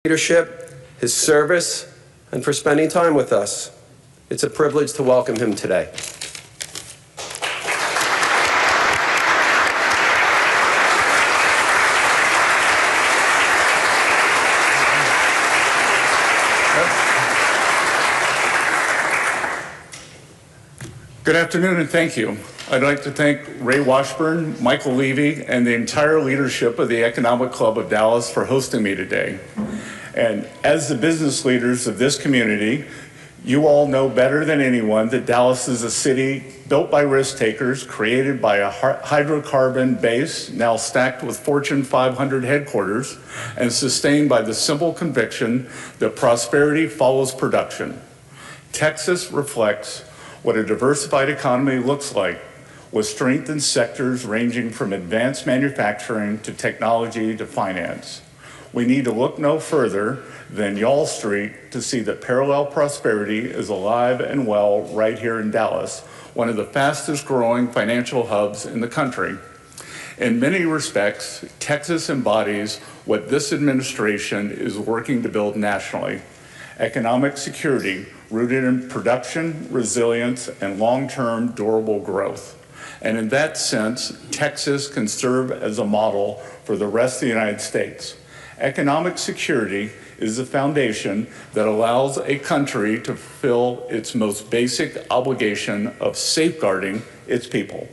leadership, his service, and for spending time with us. It's a privilege to welcome him today. Good afternoon and thank you. I'd like to thank Ray Washburn, Michael Levy, and the entire leadership of the Economic Club of Dallas for hosting me today. And as the business leaders of this community, you all know better than anyone that Dallas is a city built by risk takers, created by a hydrocarbon base, now stacked with Fortune 500 headquarters, and sustained by the simple conviction that prosperity follows production. Texas reflects what a diversified economy looks like, with strength in sectors ranging from advanced manufacturing to technology to finance. We need to look no further than Y'all Street to see that parallel prosperity is alive and well right here in Dallas, one of the fastest growing financial hubs in the country. In many respects, Texas embodies what this administration is working to build nationally: economic security rooted in production, resilience, and long-term durable growth. And in that sense, Texas can serve as a model for the rest of the United States. Economic security is the foundation that allows a country to fulfill its most basic obligation of safeguarding its people.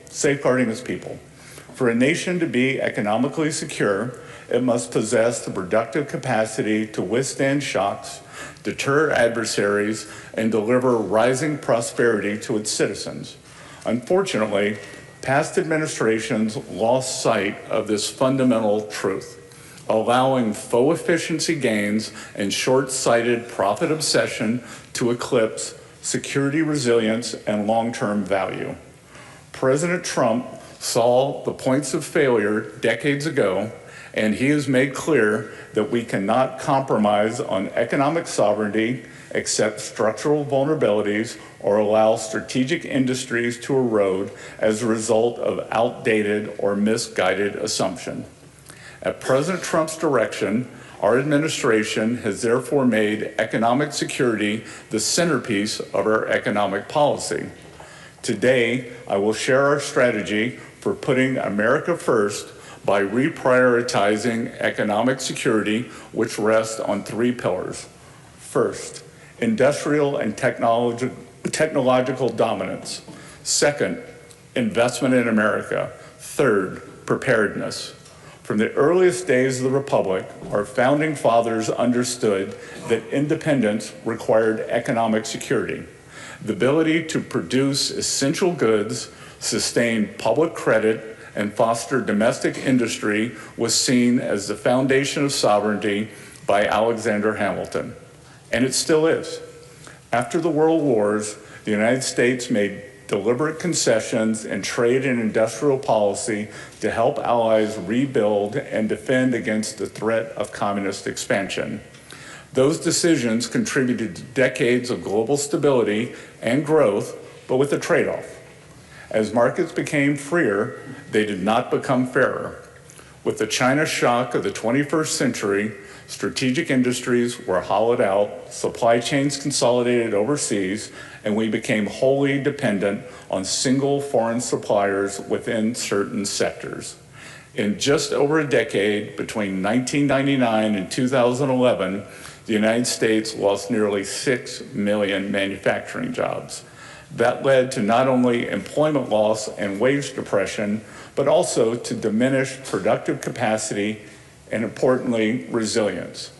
For a nation to be economically secure, it must possess the productive capacity to withstand shocks, deter adversaries, and deliver rising prosperity to its citizens. Unfortunately, past administrations lost sight of this fundamental truth, allowing faux efficiency gains and short-sighted profit obsession to eclipse security, resilience, and long-term value. President Trump saw the points of failure decades ago, and he has made clear that we cannot compromise on economic sovereignty, accept structural vulnerabilities, or allow strategic industries to erode as a result of outdated or misguided assumption. At President Trump's direction, our administration has therefore made economic security the centerpiece of our economic policy. Today, I will share our strategy for putting America first by reprioritizing economic security, which rests on three pillars. First, industrial and technological dominance. Second, investment in America. Third, preparedness. From the earliest days of the Republic, our founding fathers understood that independence required economic security. The ability to produce essential goods, sustain public credit, and foster domestic industry was seen as the foundation of sovereignty by Alexander Hamilton, and it still is. After the World Wars, the United States made deliberate concessions in trade and industrial policy to help allies rebuild and defend against the threat of communist expansion. Those decisions contributed to decades of global stability and growth, but with a trade-off. As markets became freer, they did not become fairer. With the China shock of the 21st century, strategic industries were hollowed out, supply chains consolidated overseas, and we became wholly dependent on single foreign suppliers within certain sectors. In just over a decade, between 1999 and 2011, the United States lost nearly 6 million manufacturing jobs. That led to not only employment loss and wage depression, but also to diminished productive capacity and, importantly, resilience.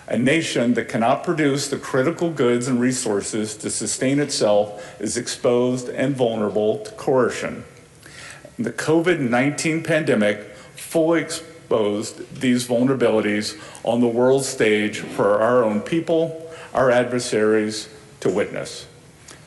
A nation that cannot produce the critical goods and resources to sustain itself is exposed and vulnerable to coercion. The COVID-19 pandemic fully exposed these vulnerabilities on the world stage for our own people, our adversaries, to witness.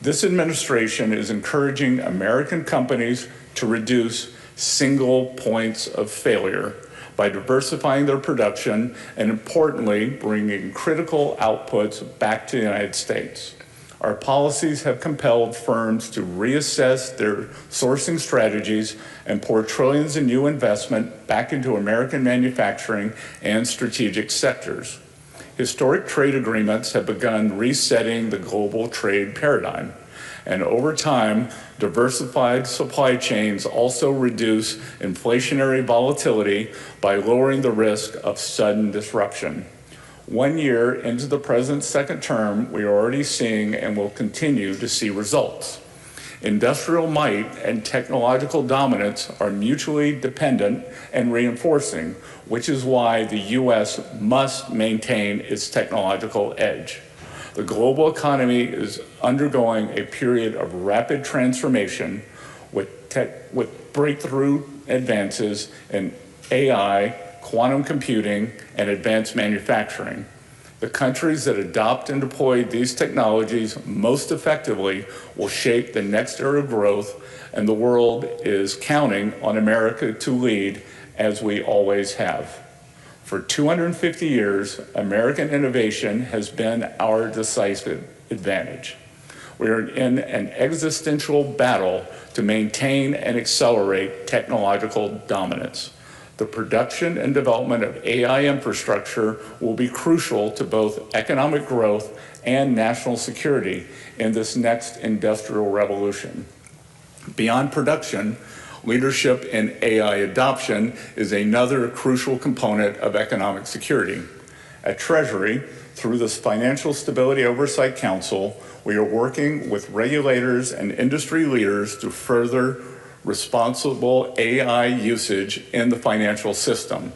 This administration is encouraging American companies to reduce single points of failure by diversifying their production and, importantly, bringing critical outputs back to the United States. Our policies have compelled firms to reassess their sourcing strategies and pour trillions in new investment back into American manufacturing and strategic sectors. Historic trade agreements have begun resetting the global trade paradigm. And over time, diversified supply chains also reduce inflationary volatility by lowering the risk of sudden disruption. 1 year into the president's second term, we are already seeing and will continue to see results. Industrial might and technological dominance are mutually dependent and reinforcing, which is why the U.S. must maintain its technological edge. The global economy is undergoing a period of rapid transformation with breakthrough advances in AI, quantum computing, and advanced manufacturing. The countries that adopt and deploy these technologies most effectively will shape the next era of growth, and the world is counting on America to lead, as we always have. For 250 years, American innovation has been our decisive advantage. We are in an existential battle to maintain and accelerate technological dominance. The production and development of AI infrastructure will be crucial to both economic growth and national security in this next industrial revolution. Beyond production, leadership in AI adoption is another crucial component of economic security. At Treasury, through this Financial Stability Oversight Council, we are working with regulators and industry leaders to further responsible AI usage in the financial system.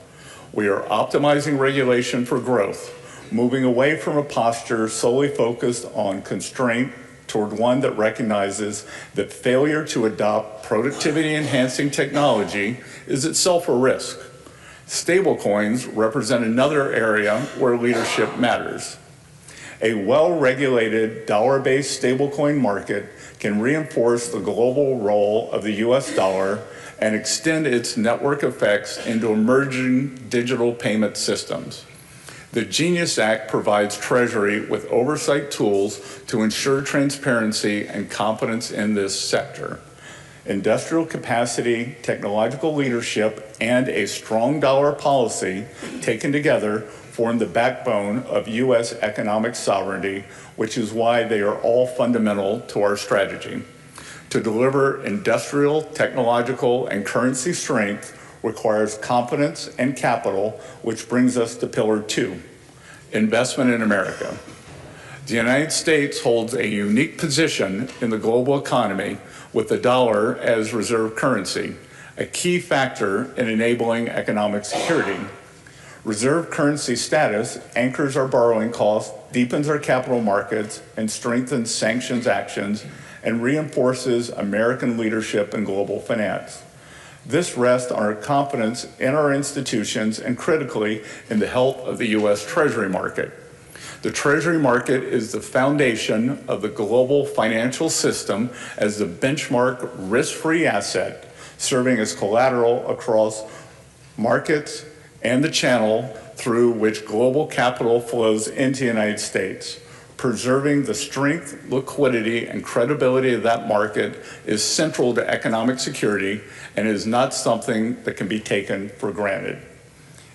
We are optimizing regulation for growth, moving away from a posture solely focused on constraint toward one that recognizes that failure to adopt productivity-enhancing technology is itself a risk. Stablecoins represent another area where leadership matters. A well-regulated dollar-based stablecoin market can reinforce the global role of the US dollar and extend its network effects into emerging digital payment systems. The GENIUS Act provides Treasury with oversight tools to ensure transparency and confidence in this sector. Industrial capacity, technological leadership, and a strong dollar policy taken together form the backbone of U.S. economic sovereignty, which is why they are all fundamental to our strategy. To deliver industrial, technological, and currency strength requires confidence and capital, which brings us to Pillar 2, investment in America. The United States holds a unique position in the global economy with the dollar as reserve currency, a key factor in enabling economic security. Reserve currency status anchors our borrowing costs, deepens our capital markets, and strengthens sanctions actions, and reinforces American leadership in global finance. This rests on our confidence in our institutions and critically in the health of the U.S. Treasury market. The Treasury market is the foundation of the global financial system as the benchmark risk-free asset, serving as collateral across markets and the channel through which global capital flows into the United States. Preserving the strength, liquidity, and credibility of that market is central to economic security and is not something that can be taken for granted.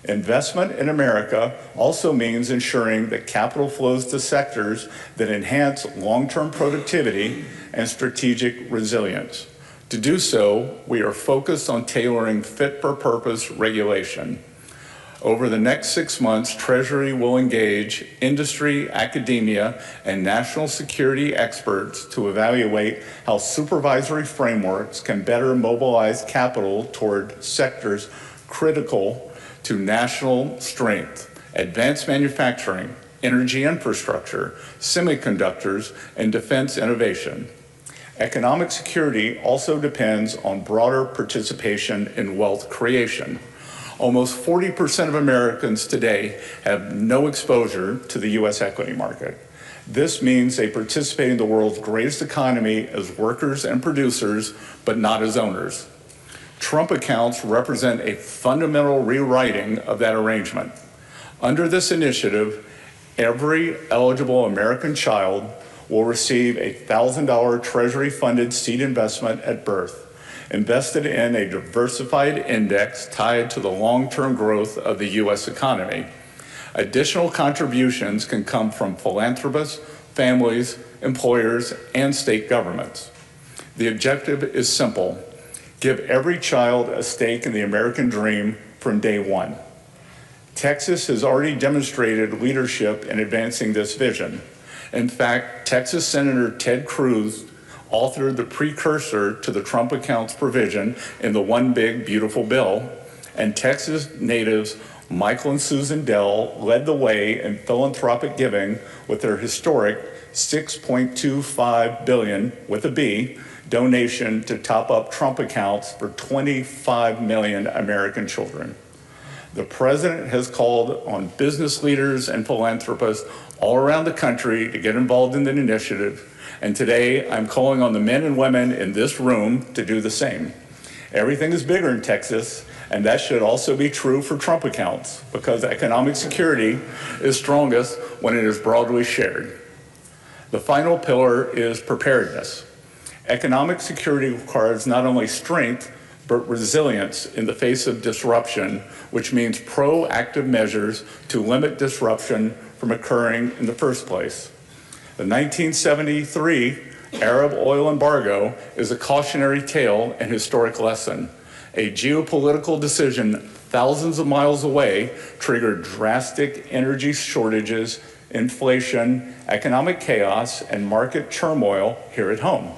Investment in America also means ensuring that capital flows to sectors that enhance long-term productivity and strategic resilience. To do so, we are focused on tailoring fit-for-purpose regulation. Over the next 6 months, Treasury will engage industry, academia, and national security experts to evaluate how supervisory frameworks can better mobilize capital toward sectors critical to national strength, advanced manufacturing, energy infrastructure, semiconductors, and defense innovation. Economic security also depends on broader participation in wealth creation. Almost 40% of Americans today have no exposure to the U.S. equity market. This means they participate in the world's greatest economy as workers and producers, but not as owners. Trump accounts represent a fundamental rewriting of that arrangement. Under this initiative, every eligible American child will receive a $1,000 Treasury-funded seed investment at birth, invested in a diversified index tied to the long-term growth of the U.S. economy. Additional contributions can come from philanthropists, families, employers, and state governments. The objective is simple: give every child a stake in the American dream from day one. Texas has already demonstrated leadership in advancing this vision. In fact, Texas Senator Ted Cruz authored the precursor to the Trump accounts provision in the One Big Beautiful Bill, and Texas natives Michael and Susan Dell led the way in philanthropic giving with their historic $6.25 billion, with a B, donation to top up Trump accounts for 25 million American children. The president has called on business leaders and philanthropists all around the country to get involved in the initiative, and today I'm calling on the men and women in this room to do the same. Everything is bigger in Texas, and that should also be true for Trump accounts, because economic security is strongest when it is broadly shared. The final pillar is preparedness. Economic security requires not only strength, but resilience in the face of disruption, which means proactive measures to limit disruption from occurring in the first place. The 1973 Arab oil embargo is a cautionary tale and historic lesson. A geopolitical decision thousands of miles away triggered drastic energy shortages, inflation, economic chaos, and market turmoil here at home.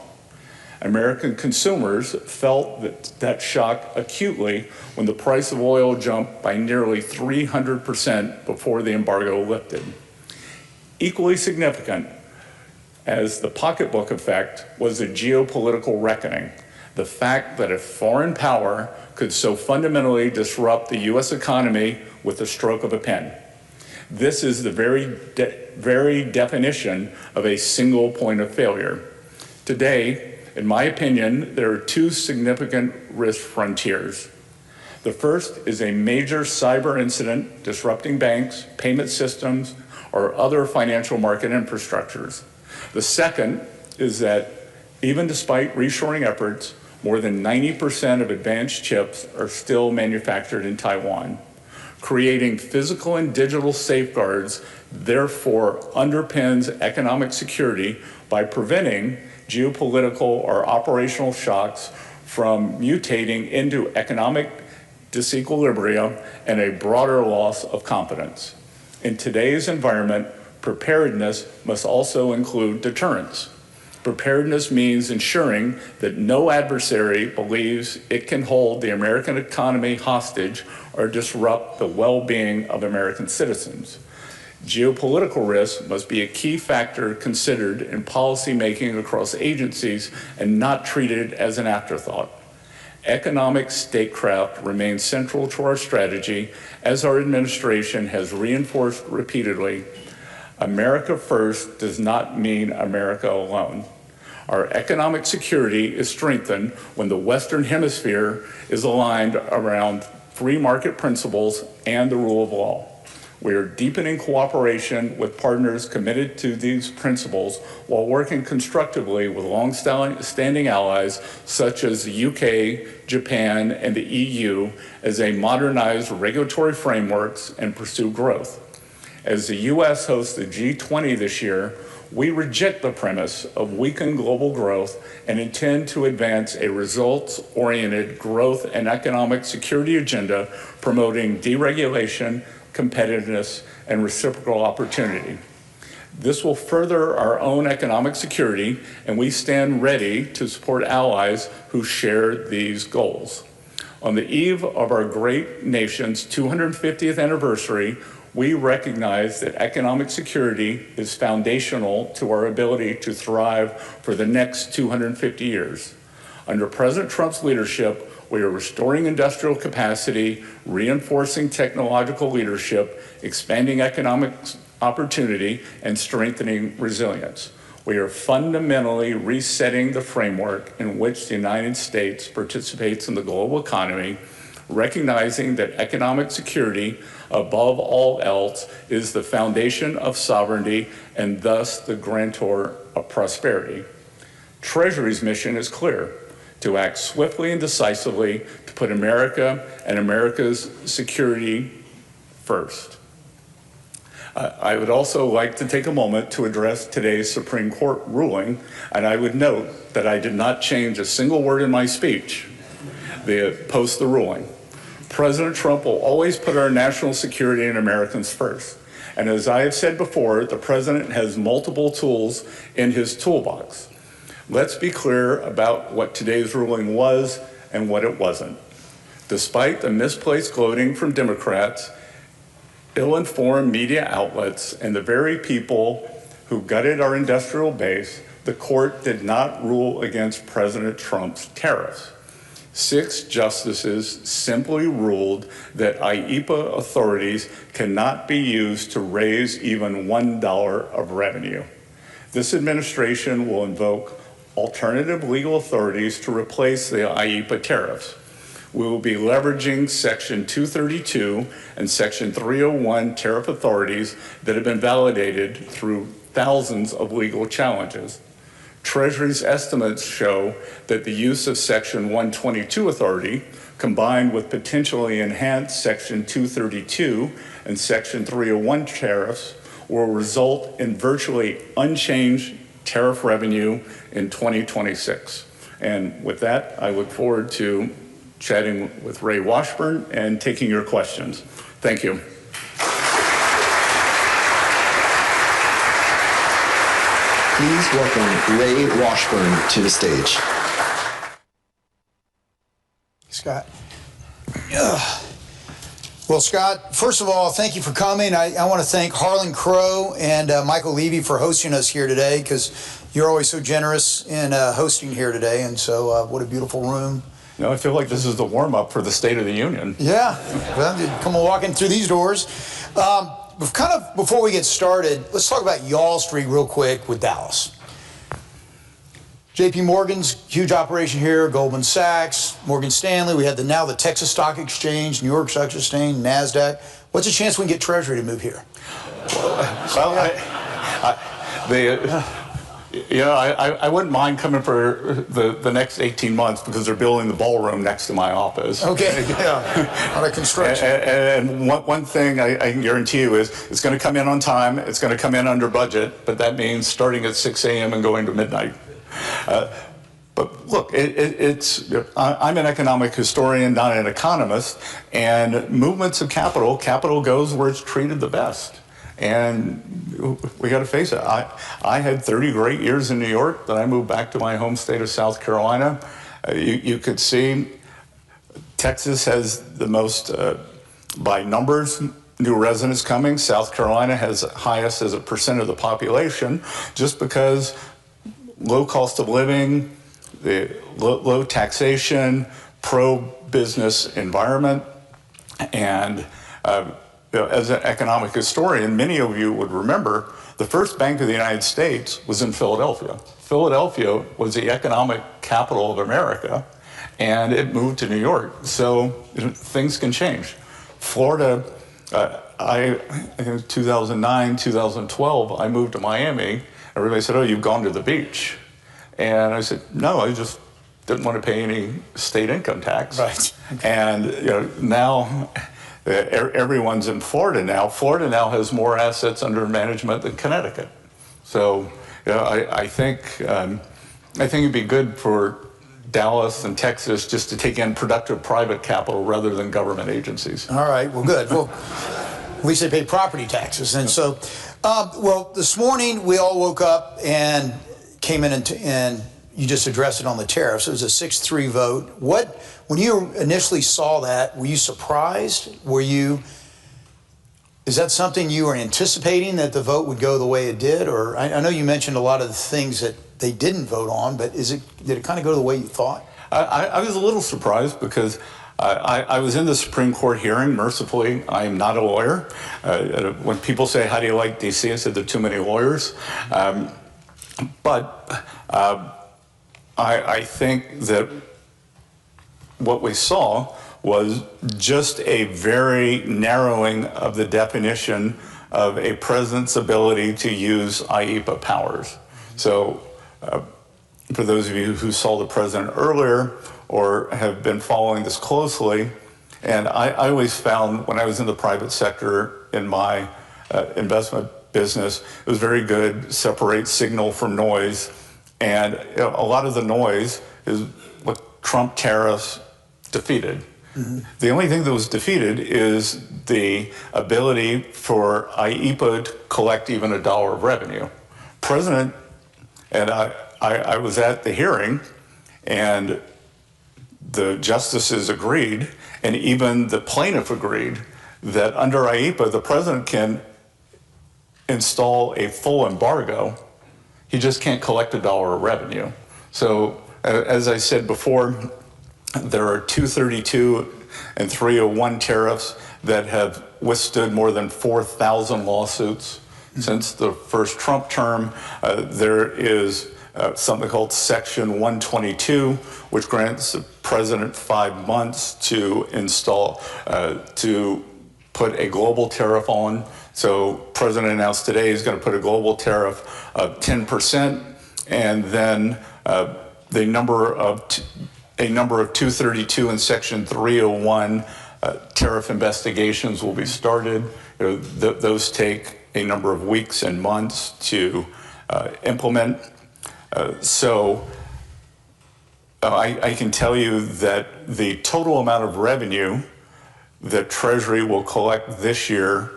American consumers felt that shock acutely when the price of oil jumped by nearly 300% before the embargo lifted. Equally significant as the pocketbook effect was the geopolitical reckoning, the fact that a foreign power could so fundamentally disrupt the U.S. economy with the stroke of a pen. This is the very definition of a single point of failure. Today, in my opinion, there are two significant risk frontiers. The first is a major cyber incident disrupting banks, payment systems, or other financial market infrastructures. The second is that even despite reshoring efforts, more than 90% of advanced chips are still manufactured in Taiwan. Creating physical and digital safeguards therefore underpins economic security by preventing geopolitical or operational shocks from mutating into economic disequilibrium and a broader loss of confidence. In today's environment, preparedness must also include deterrence. Preparedness means ensuring that no adversary believes it can hold the American economy hostage or disrupt the well-being of American citizens. Geopolitical risk must be a key factor considered in policy making across agencies and not treated as an afterthought. Economic statecraft remains central to our strategy, as our administration has reinforced repeatedly. America first does not mean America alone. Our economic security is strengthened when the Western Hemisphere is aligned around free market principles and the rule of law. We are deepening cooperation with partners committed to these principles while working constructively with long-standing allies such as the UK, Japan, and the EU as they modernize regulatory frameworks and pursue growth. As the U.S. hosts the G20 this year, we reject the premise of weakened global growth and intend to advance a results-oriented growth and economic security agenda promoting deregulation, competitiveness, and reciprocal opportunity. This will further our own economic security, and we stand ready to support allies who share these goals. On the eve of our great nation's 250th anniversary, we recognize that economic security is foundational to our ability to thrive for the next 250 years. Under President Trump's leadership, we are restoring industrial capacity, reinforcing technological leadership, expanding economic opportunity, and strengthening resilience. We are fundamentally resetting the framework in which the United States participates in the global economy, recognizing that economic security, above all else, is the foundation of sovereignty and thus the grantor of prosperity. Treasury's mission is clear: to act swiftly and decisively to put America and America's security first. I would also like to take a moment to address today's Supreme Court ruling, and I would note that I did not change a single word in my speech post the ruling. President Trump will always put our national security and Americans first. And as I have said before, the president has multiple tools in his toolbox. Let's be clear about what today's ruling was and what it wasn't. Despite the misplaced gloating from Democrats, ill-informed media outlets, and the very people who gutted our industrial base, the court did not rule against President Trump's tariffs. 6 justices simply ruled that IEEPA authorities cannot be used to raise even $1 of revenue. This administration will invoke alternative legal authorities to replace the IEEPA tariffs. We will be leveraging Section 232 and Section 301 tariff authorities that have been validated through thousands of legal challenges. Treasury's estimates show that the use of Section 122 authority, combined with potentially enhanced Section 232 and Section 301 tariffs, will result in virtually unchanged tariff revenue in 2026. And with that, I look forward to chatting with Ray Washburn and taking your questions. Thank you. Please welcome Ray Washburn to the stage. Scott. Well, Scott, first of all, thank you for coming. I want to thank Harlan Crow and Michael Levy for hosting us here today, because you're always so generous in hosting here today. And so what a beautiful room. No, I feel like this is the warm-up for the State of the Union. Yeah, well, come on, walking through these doors. Before we get started, let's talk about Y'all Street real quick with Dallas. JP Morgan's huge operation here, Goldman Sachs, Morgan Stanley. We had now the Texas Stock Exchange, New York Stock Exchange, NASDAQ. What's the chance we can get Treasury to move here? Well, I wouldn't mind coming for the next 18 months, because they're building the ballroom next to my office. Okay, yeah, on a construction. And one thing I can guarantee you is it's going to come in on time, it's going to come in under budget, but that means starting at 6 a.m. and going to midnight. But look, I'm an economic historian, not an economist, and movements of capital goes where it's treated the best. And we got to face it. I had 30 great years in New York. Then I moved back to my home state of South Carolina. You could see Texas has the most, by numbers, new residents coming. South Carolina has the highest as a percent of the population, just because low cost of living, the low taxation, pro-business environment, and as an economic historian, many of you would remember the first Bank of the United States was in Philadelphia. Philadelphia was the economic capital of America, and it moved to New York. So things can change. Florida, I think 2009, 2012, I moved to Miami. Everybody said, "Oh, you've gone to the beach." And I said, "No, I just didn't want to pay any state income tax." Right. And now everyone's in Florida now. Florida now has more assets under management than Connecticut. So I think it'd be good for Dallas and Texas just to take in productive private capital rather than government agencies. All right, well, good. Well, at least they pay property taxes. And so, well, this morning we all woke up and came in and you just addressed it on the tariffs. It was a 6-3 vote. When you initially saw that, were you surprised? Is that something you were anticipating, that the vote would go the way it did? Or I know you mentioned a lot of the things that they didn't vote on, but did it kind of go the way you thought? I was a little surprised, because I was in the Supreme Court hearing. Mercifully, I'm not a lawyer. When people say, "How do you like D.C.?" I said, "There are too many lawyers." But I think that what we saw was just a very narrowing of the definition of a president's ability to use IEEPA powers. So for those of you who saw the president earlier or have been following this closely, and I always found when I was in the private sector in my investment business. It was very good, separate signal from noise. And a lot of the noise is what Trump tariffs defeated. The only thing that was defeated is the ability for IEPA to collect even $1 of revenue. President, and I was at the hearing, and the justices agreed, and even the plaintiff agreed, that under IEPA, the president can install a full embargo. He just can't collect $1 of revenue. So, as I said before, there are 232 and 301 tariffs that have withstood more than 4,000 lawsuits since the first Trump term. There is something called Section 122, which grants the president 5 months to install, to put a global tariff on. So President announced today he's going to put a global tariff of 10%, and then a number of 232 and Section 301 tariff investigations will be started. Those take a number of weeks and months to implement. So I can tell you that the total amount of revenue that Treasury will collect this year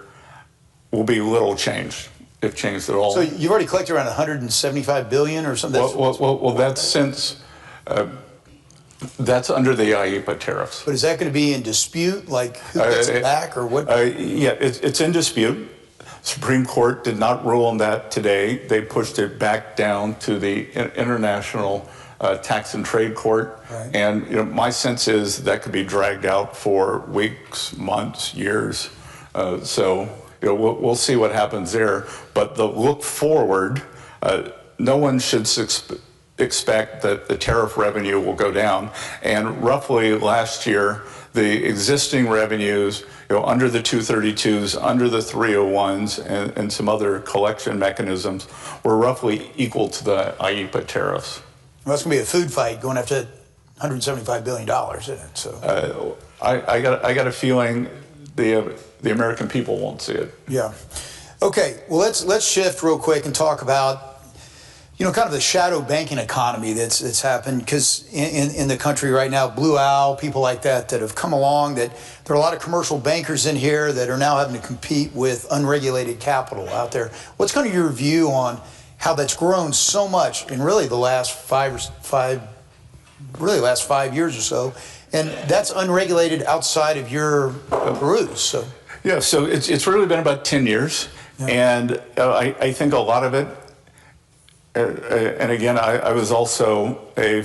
will be little changed, if changed at all. So you've already collected around 175 billion or something? Well, that's since, that's under the IEPA tariffs. But is that going to be in dispute? Like, who gets it back, or what? Yeah, it's in dispute. Supreme Court did not rule on that today. They pushed it back down to the International Tax and Trade Court. Right. And my sense is that could be dragged out for weeks, months, years. So we'll see what happens there. But the look forward, no one should expect that the tariff revenue will go down. And roughly last year, the existing revenues, under the 232s, under the 301s, and some other collection mechanisms, were roughly equal to the IEPA tariffs. Well, that's going to be a food fight going after $175 billion, isn't it? So I got a feeling the American people won't see it. Yeah. Okay. Well, let's shift real quick and talk about kind of the shadow banking economy that's happened, because in the country right now, Blue Owl, people like that have come along, that there are a lot of commercial bankers in here that are now having to compete with unregulated capital out there. What's kind of your view on how that's grown so much in really the last five years or so, and that's unregulated outside of your peruse? So yeah, so it's really been about 10 years, yeah. And I think a lot of it. And again, I was also a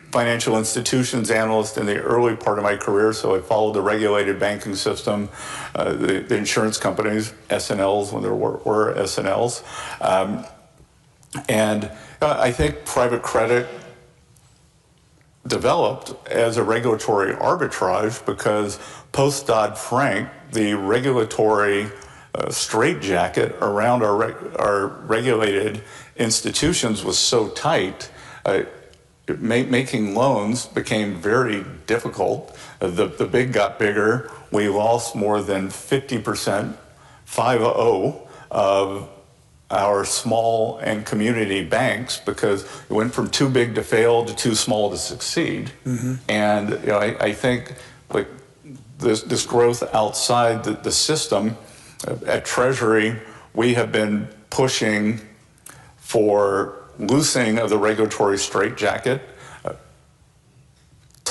financial institutions analyst in the early part of my career, so I followed the regulated banking system, the insurance companies, S&Ls when there were S&Ls. And I think private credit developed as a regulatory arbitrage because post-Dodd-Frank, the regulatory straitjacket around our regulated institutions was so tight, making loans became very difficult. The big got bigger. We lost more than 50%, 50, of our small and community banks because it went from too big to fail to too small to succeed. Mm-hmm. And I think like this growth outside the system. At Treasury, we have been pushing for loosening of the regulatory straitjacket.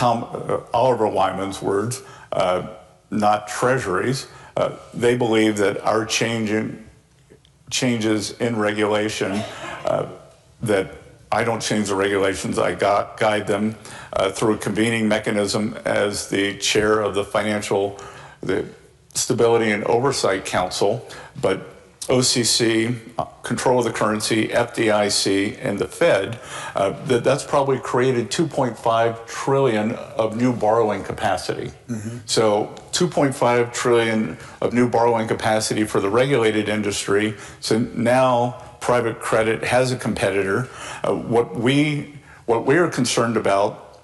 Oliver Wyman's words, not Treasury's. They believe that our changes in regulation, that I don't change the regulations, I guide them through a convening mechanism as the chair of the Stability and Oversight Council, but OCC, control of the currency, FDIC, and the Fed, that's probably created 2.5 trillion of new borrowing capacity. Mm-hmm. So 2.5 trillion of new borrowing capacity for the regulated industry. So now private credit has a competitor. What we are concerned about,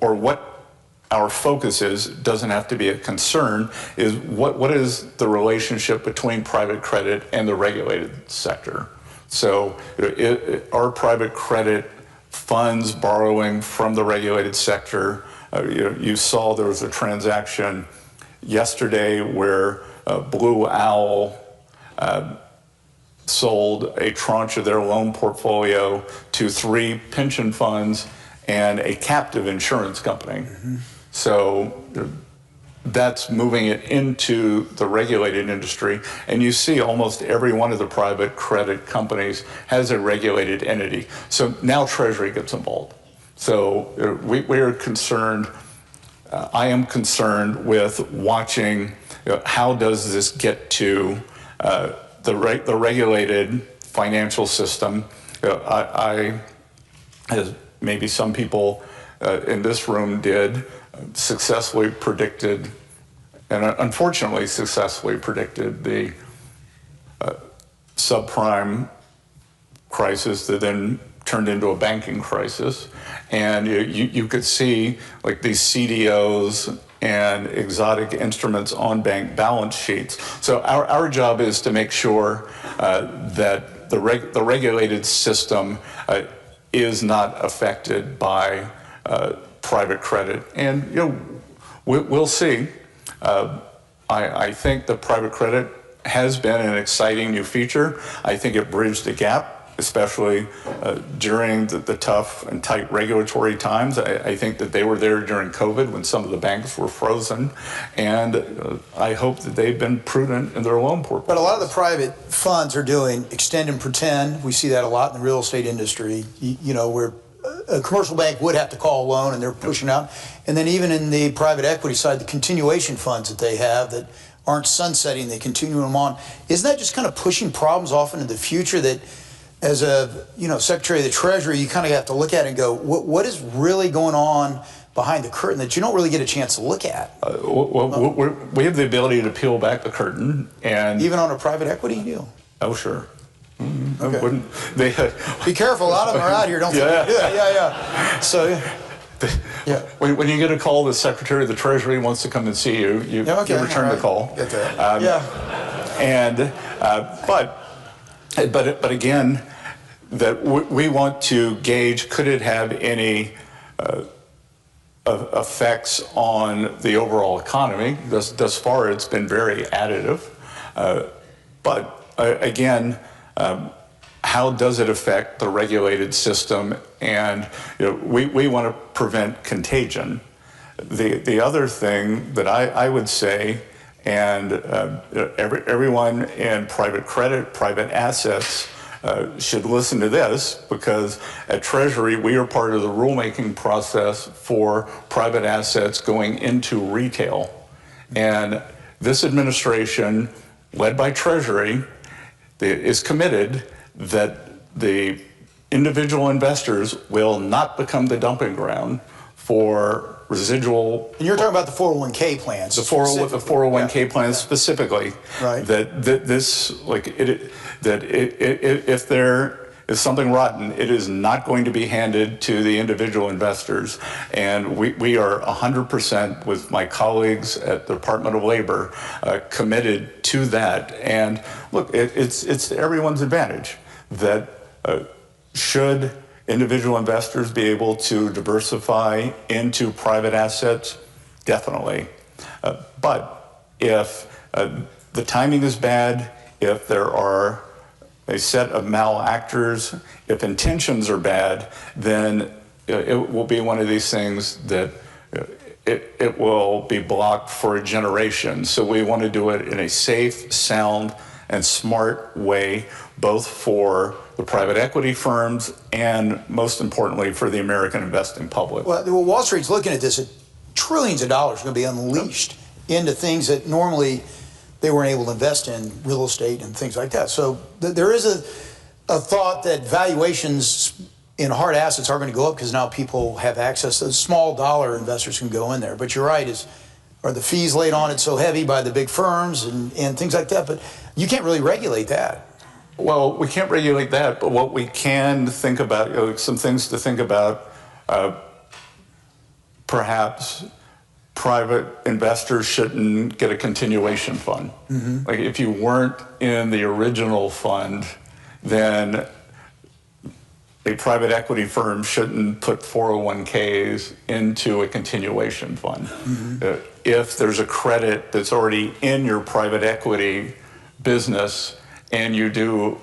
or what our focus doesn't have to be a concern, is what is the relationship between private credit and the regulated sector? So are private credit funds borrowing from the regulated sector? You saw there was a transaction yesterday where Blue Owl sold a tranche of their loan portfolio to 3 pension funds and a captive insurance company. Mm-hmm. So that's moving it into the regulated industry, and you see almost every one of the private credit companies has a regulated entity. So now Treasury gets involved. So we are concerned, I am concerned with watching how does this get to the regulated financial system. I, as maybe some people in this room did, successfully predicted, and unfortunately successfully predicted, the subprime crisis that then turned into a banking crisis. And you could see like these CDOs and exotic instruments on bank balance sheets. So our job is to make sure that the regulated system is not affected by private credit, and we'll see. I think that private credit has been an exciting new feature. I think it bridged the gap, especially during the tough and tight regulatory times. I think that they were there during COVID when some of the banks were frozen, and I hope that they've been prudent in their loan portfolios. But a lot of the private funds are doing extend and pretend. We see that a lot in the real estate industry, where a commercial bank would have to call a loan and they're pushing out. And then even in the private equity side, the continuation funds that they have that aren't sunsetting, they continue them on. Isn't that just kind of pushing problems off into the future that, as a Secretary of the Treasury, you kind of have to look at it and go, what is really going on behind the curtain that you don't really get a chance to look at? We have the ability to peel back the curtain, and even on a private equity deal. Oh, sure. Mm-hmm. Okay. Be careful. A lot of them are out here. Don't think they do it. Yeah. So, yeah. When you get a call, the Secretary of the Treasury wants to come and see you. You return the call. Get that. And but again, that we want to gauge, could it have any effects on the overall economy? Thus far, it's been very additive. But again, how does it affect the regulated system? And we want to prevent contagion. The other thing that I would say, and everyone in private credit, private assets, should listen to this, because at Treasury we are part of the rulemaking process for private assets going into retail. And this administration, led by Treasury, is committed that the individual investors will not become the dumping ground for residual. And you're talking about the 401k plans. The 401k plans specifically. Right. If there is something rotten, it is not going to be handed to the individual investors. And we are 100% with my colleagues at the Department of Labor committed to that. And look, it's to everyone's advantage that should individual investors be able to diversify into private assets? Definitely. But if the timing is bad, if there are a set of malactors, if intentions are bad, then it will be one of these things that it will be blocked for a generation. So we want to do it in a safe, sound, and smart way, both for the private equity firms and, most importantly, for the American investing public. Well, Wall Street's looking at this. Trillions of dollars are going to be unleashed into things that normally they weren't able to invest in, real estate and things like that. So there is a thought that valuations in hard assets are going to go up because now people have access. The small dollar investors can go in there. But you're right, are the fees laid on it so heavy by the big firms and things like that? But you can't really regulate that. Well, we can't regulate that, but what we can think about, some things to think about, perhaps private investors shouldn't get a continuation fund. Like if you weren't in the original fund, then a private equity firm shouldn't put 401ks into a continuation fund. If there's a credit that's already in your private equity business and you do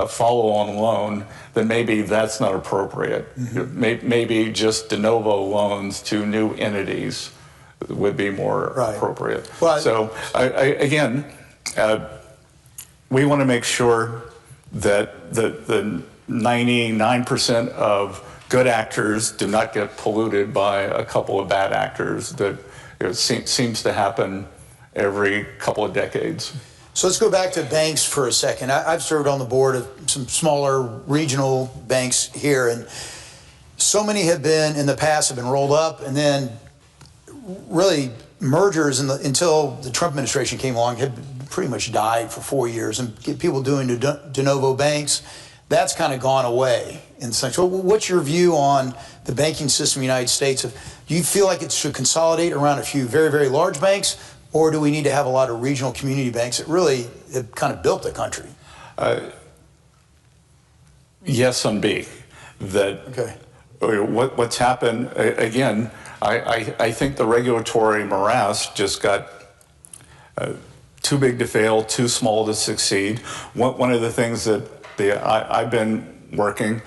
a follow-on loan, then maybe that's not appropriate. Maybe just de novo loans to new entities would be more appropriate. Well, so again, we want to make sure that the 99% of good actors do not get polluted by a couple of bad actors that seems to happen every couple of decades. So let's go back to banks for a second. I've served on the board of some smaller regional banks here, and so many have been, in the past, have been rolled up, and then really mergers until the Trump administration came along had pretty much died for 4 years, and people doing de novo banks, that's kind of gone away. And so what's your view on the banking system in the United States? Do you feel like it should consolidate around a few very, very large banks, or do we need to have a lot of regional community banks that really have kind of built the country? Yes and B. That what's happened, again, I think the regulatory morass just got too big to fail, too small to succeed. One of the things that I've been working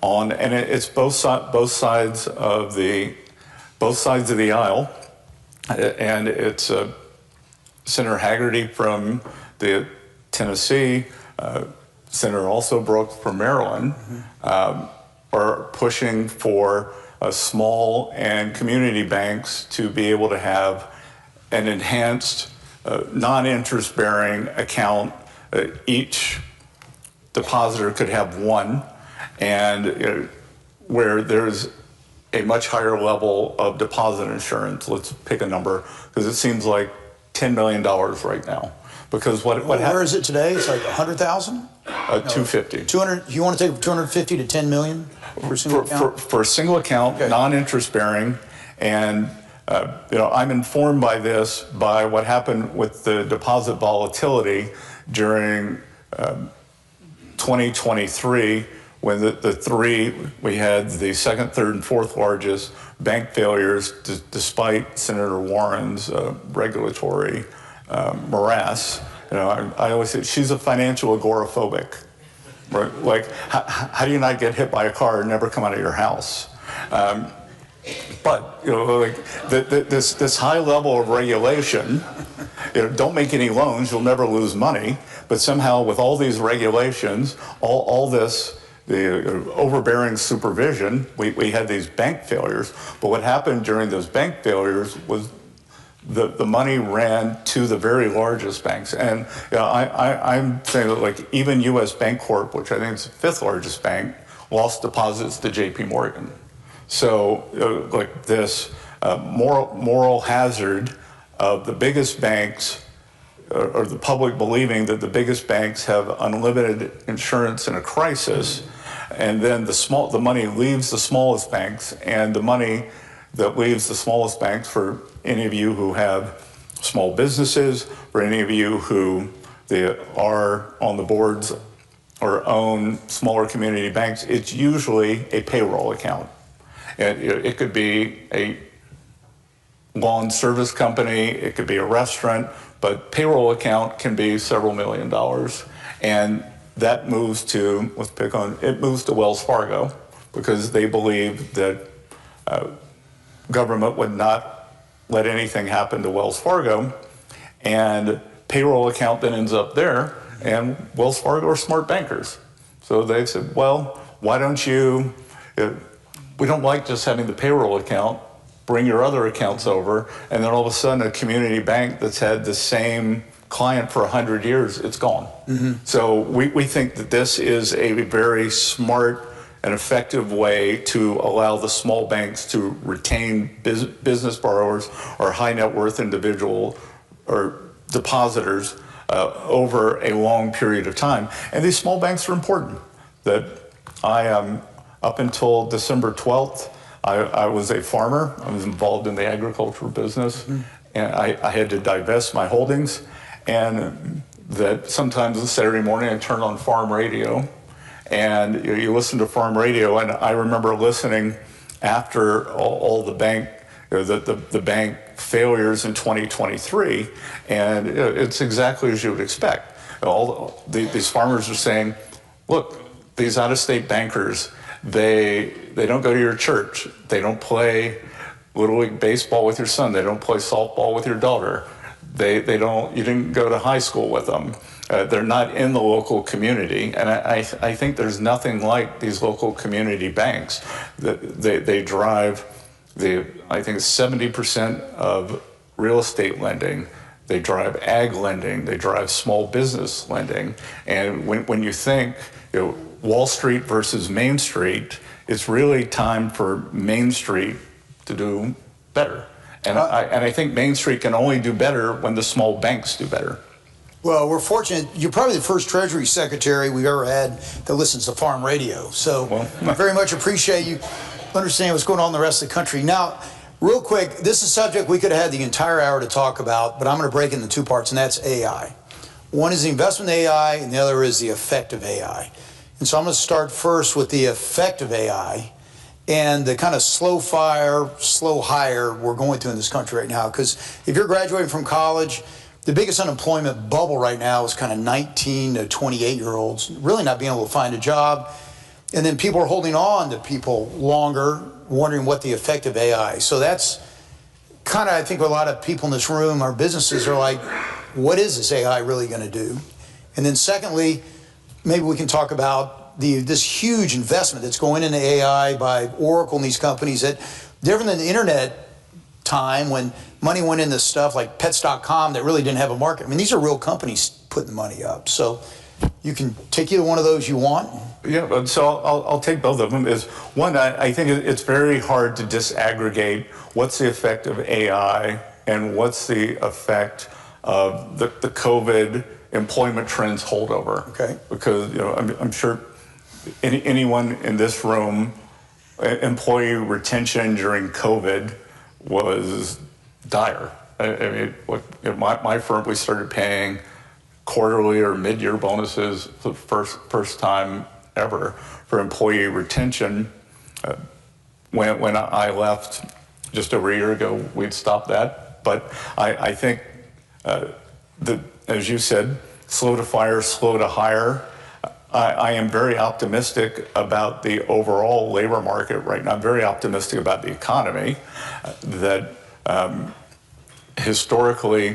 on, and it's both sides of the aisle, and it's Senator Hagerty from the Tennessee, Senator also Brooks from Maryland, are pushing for small and community banks to be able to have an enhanced non-interest-bearing account. Each depositor could have one, and where there's a much higher level of deposit insurance. Let's pick a number, because it seems like $10 million right now. Because where is it today? It's like 100,000? 250. 200. You want to take 250 to 10 million for a single account? For a single account, non-interest bearing, and I'm informed by this by what happened with the deposit volatility during 2023, when we had the second, third, and fourth largest bank failures, despite Senator Warren's regulatory morass. I always say she's a financial agoraphobic. Right? Like, how do you not get hit by a car and never come out of your house? But this high level of regulation, don't make any loans, you'll never lose money. But somehow, with all these regulations, all this, the overbearing supervision, we had these bank failures. But what happened during those bank failures was the money ran to the very largest banks. And I'm saying that, like, even U.S. Bancorp, which I think is the fifth largest bank, lost deposits to J.P. Morgan. So like this moral hazard of the biggest banks, or the public believing that the biggest banks have unlimited insurance in a crisis, and then the money leaves the smallest banks, and the money that leaves the smallest banks, for any of you who have small businesses, for any of you who are on the boards or own smaller community banks, it's usually a payroll account. And it could be a lawn service company, it could be a restaurant, but payroll account can be several $1 million. And that moves to, it moves to Wells Fargo, because they believe that government would not let anything happen to Wells Fargo, and payroll account then ends up there, and Wells Fargo are smart bankers. So they said, well, why don't you, we don't like just having the payroll account, bring your other accounts over, and then all of a sudden a community bank that's had the same client for 100 years, it's gone. So we think that this is a very smart and effective way to allow the small banks to retain business borrowers or high net worth individual or depositors over a long period of time. And these small banks are important. That I am, up until December 12th, I was a farmer. I was involved in the agricultural business, and I had to divest my holdings. And that sometimes on Saturday morning I turned on farm radio, and you listen to farm radio, and I remember listening after all the bank, the bank failures in 2023, and it's exactly as you would expect. These farmers are saying, look, these out-of-state bankers, they don't go to your church. They don't play Little League baseball with your son. They don't play softball with your daughter. You didn't go to high school with them. They're not in the local community. And I think there's nothing like these local community banks. They drive I think 70% of real estate lending. They drive ag lending. They drive small business lending. And when you think, Wall Street versus Main Street, it's really time for Main Street to do better. And I think Main Street can only do better when the small banks do better. Well, we're fortunate. You're probably the first Treasury Secretary we've ever had that listens to farm radio. So I very much appreciate you understanding what's going on in the rest of the country. Now, real quick, this is a subject we could have had the entire hour to talk about, but I'm going to break it into two parts, and that's AI. One is the investment in AI, and the other is the effect of AI. And so I'm going to start first with the effect of AI and the kind of slow fire, slow hire we're going through in this country right now. Because if you're graduating from college, the biggest unemployment bubble right now is kind of 19 to 28-year-olds really not being able to find a job. And then people are holding on to people longer, wondering what the effect of AI. So that's kind of, I think, what a lot of people in this room, our businesses are like, what is this AI really going to do? And then secondly, maybe we can talk about this huge investment that's going into AI by Oracle and these companies that, different than the internet time when money went into stuff like pets.com that really didn't have a market. I mean, these are real companies putting money up. So you can take either one of those you want. Yeah, so I'll take both of them. One, I think it's very hard to disaggregate what's the effect of AI and what's the effect of the COVID employment trends holdover. Okay. Because I'm sure anyone in this room, employee retention during COVID was dire. I mean, my firm, we started paying quarterly or mid-year bonuses for the first time ever for employee retention. When I left just over a year ago, we'd stopped that. But I think as you said, slow to fire, slow to hire. I am very optimistic about the overall labor market right now. I'm very optimistic about the economy. That historically,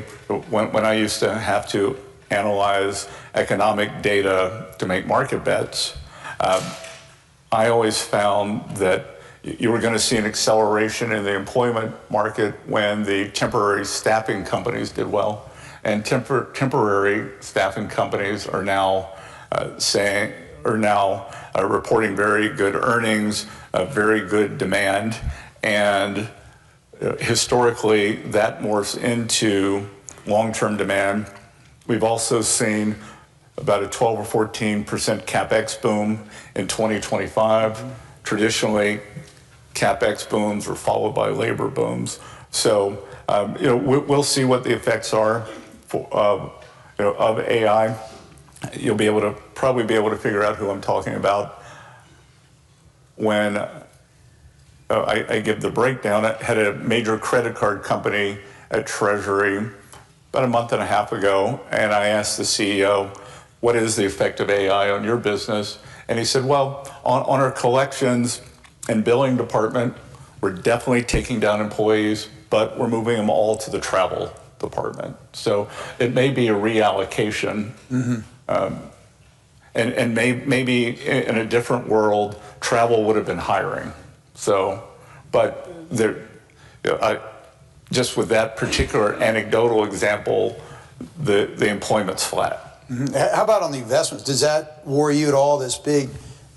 when I used to have to analyze economic data to make market bets, I always found that you were going to see an acceleration in the employment market when the temporary staffing companies did well. And temporary staffing companies are now reporting very good earnings, very good demand, and historically that morphs into long-term demand. We've also seen about a 12 or 14% CapEx boom in 2025. Traditionally, CapEx booms are followed by labor booms. So, we'll see what the effects are of AI. You'll probably be able to figure out who I'm talking about when I give the breakdown. I had a major credit card company at Treasury about a month and a half ago, and I asked the CEO, what is the effect of AI on your business? And he said, well, on our collections and billing department, we're definitely taking down employees, but we're moving them all to the travel department. So it may be a reallocation. And maybe in a different world, travel would have been hiring. So, but just with that particular anecdotal example, the employment's flat. How about on the investments? Does that worry you at all, this big,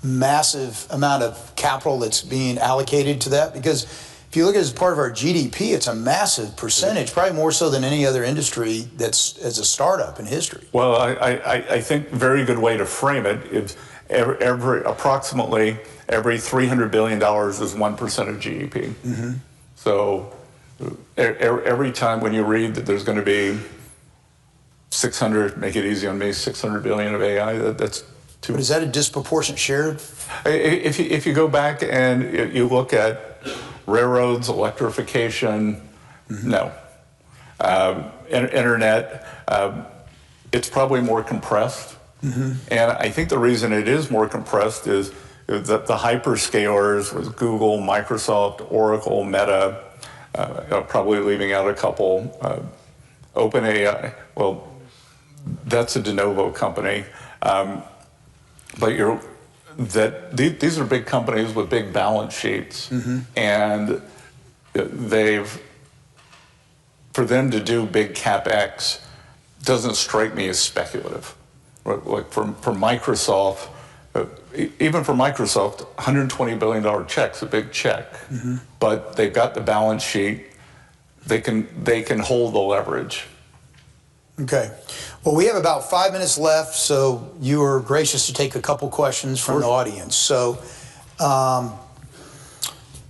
massive amount of capital that's being allocated to that? Because if you look at it as part of our GDP, it's a massive percentage, probably more so than any other industry that's as a startup in history. Well, I think very good way to frame it is approximately every $300 billion is 1% of GDP. Mm-hmm. So every time when you read that there's going to be 600, make it easy on me, 600 billion of AI, that's too. But is that a disproportionate share? If you go back and you look at railroads, electrification, mm-hmm. No. Internet, it's probably more compressed. Mm-hmm. And I think the reason it is more compressed is that the hyperscalers with Google, Microsoft, Oracle, Meta, probably leaving out a couple, OpenAI, well, that's a de novo company. But these are big companies with big balance sheets, mm-hmm. and for them to do big CapEx doesn't strike me as speculative. Like for Microsoft, even for Microsoft, $120 billion check's a big check, mm-hmm. but they've got the balance sheet. They can hold the leverage. Okay. Well, we have about 5 minutes left, so you were gracious to take a couple questions from the audience. So,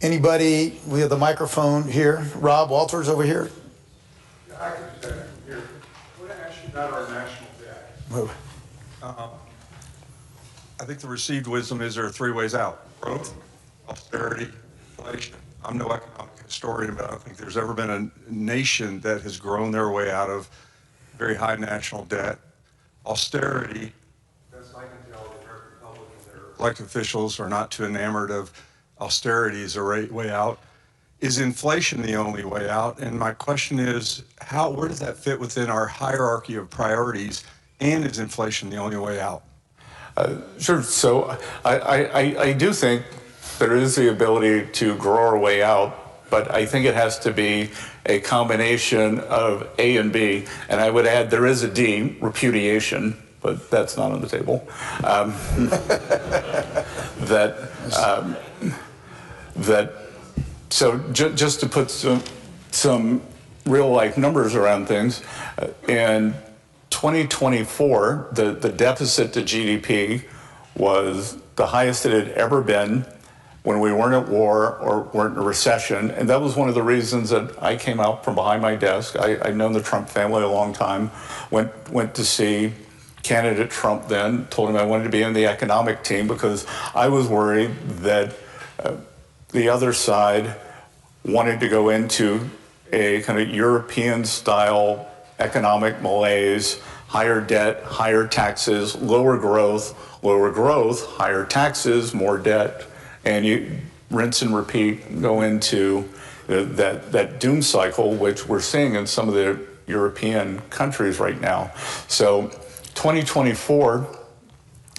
anybody? We have the microphone here. Rob Walters over here. Yeah, I can do that here. I want to ask you about our national debt. Move. I think the received wisdom is there are three ways out: growth, austerity, inflation. I'm no economic historian, but I don't think there's ever been a nation that has grown their way out of very high national debt. Austerity, best I can tell, the American public and their elected officials are not too enamored of austerity as a way out. Is inflation the only way out? And my question is, where does that fit within our hierarchy of priorities? And is inflation the only way out? Sure. So I do think there is the ability to grow our way out, but I think it has to be a combination of A and B. And I would add there is a D, repudiation, but that's not on the table. So just to put some real life numbers around things, in 2024, the deficit to GDP was the highest it had ever been when we weren't at war or weren't in a recession. And that was one of the reasons that I came out from behind my desk. I'd known the Trump family a long time, went to see candidate Trump then, told him I wanted to be in the economic team because I was worried that the other side wanted to go into a kind of European-style economic malaise, higher debt, higher taxes, lower growth, higher taxes, more debt, and you rinse and repeat, go into that doom cycle, which we're seeing in some of the European countries right now. So 2024,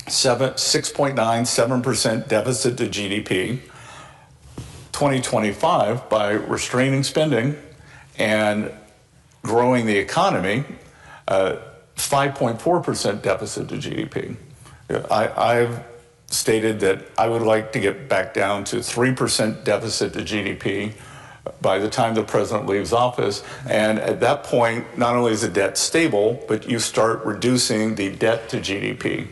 6.9, 7% deficit to GDP. 2025, by restraining spending and growing the economy, 5.4% deficit to GDP. I've stated that I would like to get back down to 3% deficit to GDP by the time the president leaves office. And at that point, not only is the debt stable, but you start reducing the debt to GDP.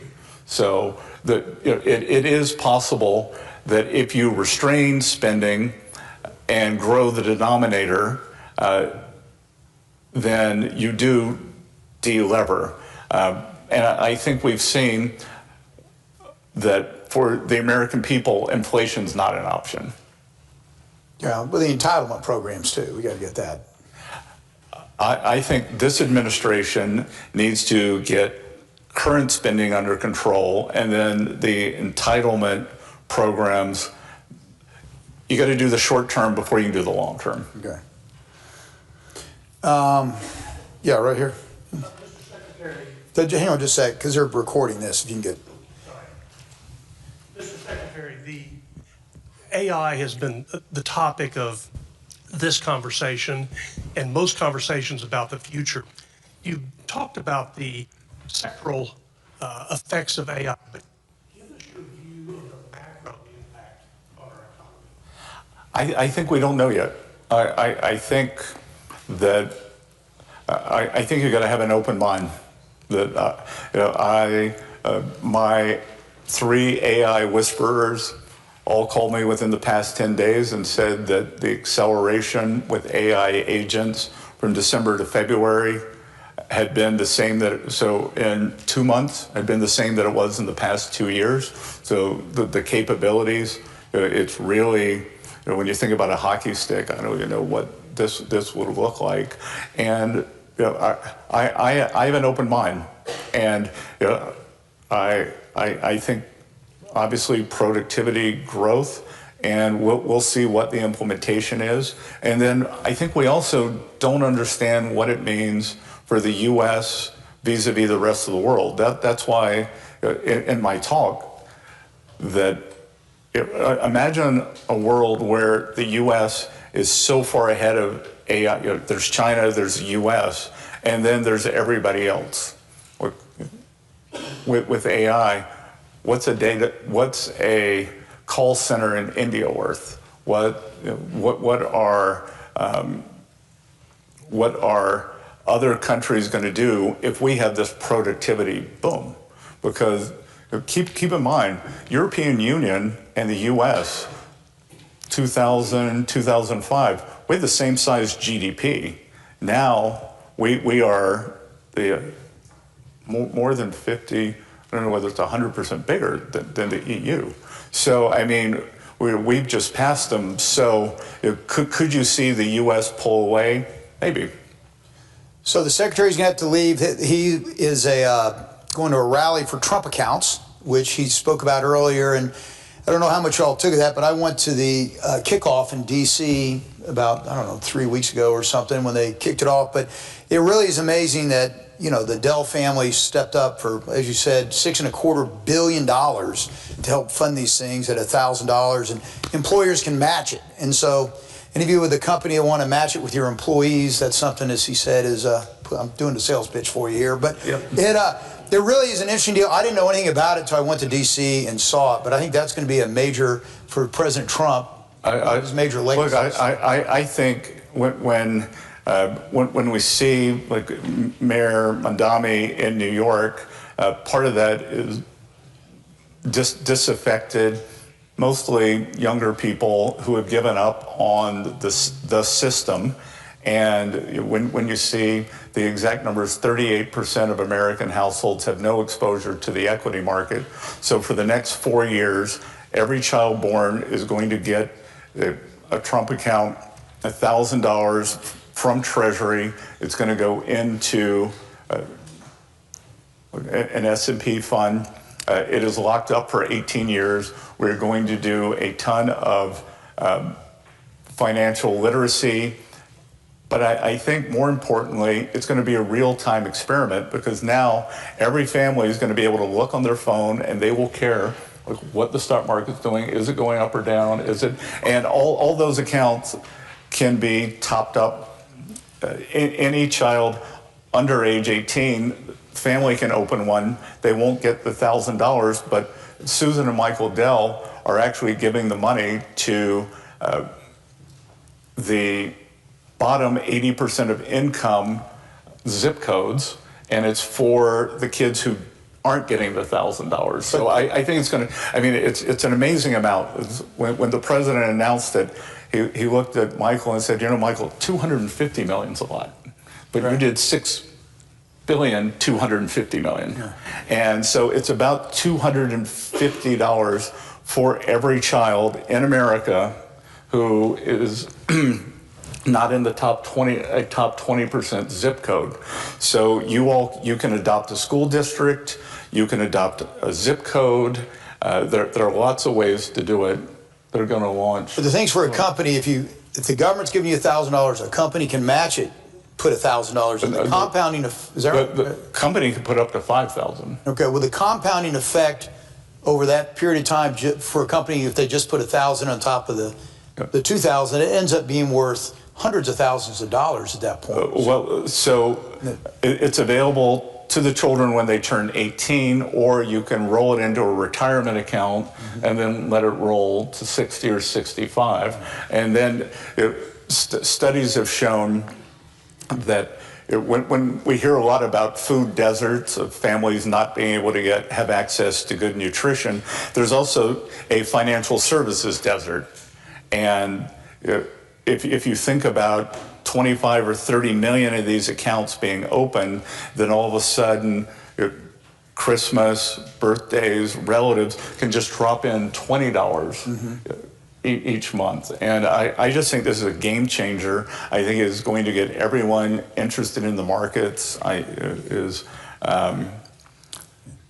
So it is possible that if you restrain spending and grow the denominator, then you do de-lever. And I think we've seen that for the American people, inflation's not an option. Yeah, well, the entitlement programs too, we got to get that. I think this administration needs to get current spending under control, and then the entitlement programs, you got to do the short term before you can do the long term. Okay. Yeah, right here. Mr. Secretary. Hang on just a sec, because they're recording this, if you can get. Sorry. Mr. Secretary, the AI has been the topic of this conversation and most conversations about the future. You talked about the sectoral effects of AI, but give us your view of the macro impact on our economy. I think we don't know yet. I think that I think you got to have an open mind. That my 3 AI whisperers all called me within the past 10 days and said that the acceleration with AI agents from December to February had been the same so in 2 months, had been the same that it was in the past 2 years. So the capabilities, it's really, when you think about a hockey stick, I don't even know what this would look like. And I have an open mind, and I think obviously productivity growth, and we'll see what the implementation is. And then I think we also don't understand what it means for the U.S. vis-a-vis the rest of the world. That's why in my talk that imagine a world where the U.S. is so far ahead of AI. There's China, there's the U.S., and then there's everybody else. With AI, what's a call center in India worth? What are other countries going to do if we have this productivity boom? Because keep in mind, European Union and the U.S. 2000, 2005, we had the same size GDP. Now we are more than 50. I don't know whether it's 100% bigger than the EU. So I mean, we've just passed them. So could you see the U.S. pull away? Maybe. So the secretary's going to have to leave. He is going to a rally for Trump accounts, which he spoke about earlier. And I don't know how much y'all took of that, but I went to the kickoff in D.C. about, I don't know, 3 weeks ago or something when they kicked it off. But it really is amazing that, the Dell family stepped up for, as you said, $6.25 billion to help fund these things at $1,000, and employers can match it. And so any of you with a company that want to match it with your employees, that's something, as he said, is, I'm doing the sales pitch for you here, but yep. It really is an interesting deal. I didn't know anything about it until I went to D.C. and saw it, but I think that's going to be a major, for President Trump, his major legacy. Look, I think when we see like Mayor Mondami in New York, part of that is disaffected, mostly younger people who have given up on the system. And when you see the exact numbers, 38% of American households have no exposure to the equity market. So for the next 4 years, every child born is going to get a Trump account, $1,000 from Treasury. It's going to go into an S&P fund. It is locked up for 18 years. We're going to do a ton of financial literacy. But I think more importantly, it's going to be a real-time experiment, because now every family is going to be able to look on their phone and they will care what the stock market's doing. Is it going up or down? Is it? And all those accounts can be topped up. Any child under age 18, family can open one. They won't get the $1,000, but Susan and Michael Dell are actually giving the money to the bottom 80% of income zip codes, and it's for the kids who aren't getting the $1,000. So I think it's going to, I mean, it's an amazing amount. When the president announced it, he looked at Michael and said, Michael, $250 million's a lot, but right. You did $6.25 billion. Yeah. And so it's about $250 for every child in America who is not in the top 20% zip code. So you can adopt a school district, you can adopt a zip code. There are lots of ways to do it. They're going to launch. But the thing's for a company, if the government's giving you $1,000, a company can match it, put $1,000 in. The compounding, is that right? The company can put up to $5,000. Okay, well, the compounding effect over that period of time for a company, if they just put $1,000 on top of the $2,000, it ends up being worth hundreds of thousands of dollars at that point. So it's available to the children when they turn 18, or you can roll it into a retirement account and then let it roll to 60 or 65. And then studies have shown that when we hear a lot about food deserts of families not being able to have access to good nutrition, there's also a financial services desert. And if you think about 25 or 30 million of these accounts being open, then all of a sudden, Christmas, birthdays, relatives can just drop in $20 each month. And I just think this is a game changer. I think it's going to get everyone interested in the markets.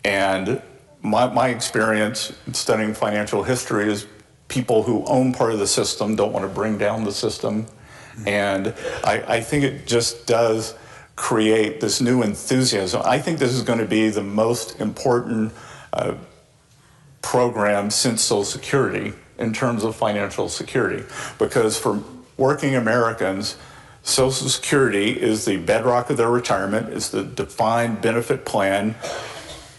And my experience studying financial history is people who own part of the system don't want to bring down the system. And I think it just does create this new enthusiasm. I think this is going to be the most important program since Social Security in terms of financial security, because for working Americans, Social Security is the bedrock of their retirement. It's the defined benefit plan,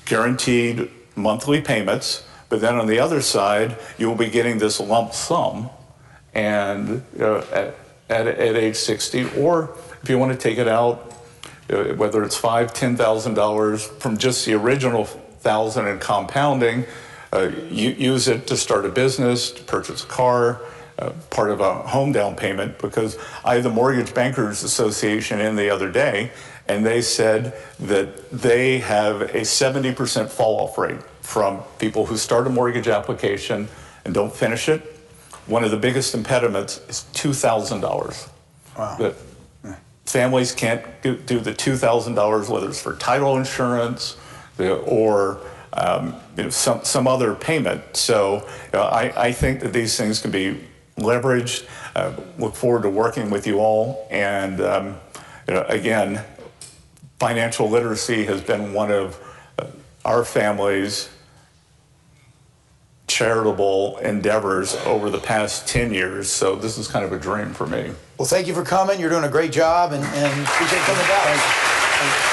guaranteed monthly payments, but then on the other side, you'll be getting this lump sum, and at age 60, or if you want to take it out, whether it's $5,000, $10,000 from just the original $1,000 and compounding, use it to start a business, to purchase a car, part of a home down payment, because I had the Mortgage Bankers Association in the other day, and they said that they have a 70% fall off rate from people who start a mortgage application and don't finish it. One of the biggest impediments is $2,000. Wow. That families can't do the $2,000, whether it's for title insurance or some other payment. So I think that these things can be leveraged. Look forward to working with you all. And again, financial literacy has been one of our family's charitable endeavors over the past 10 years. So this is kind of a dream for me. Well, thank you for coming. You're doing a great job, and appreciate coming back. Thank you.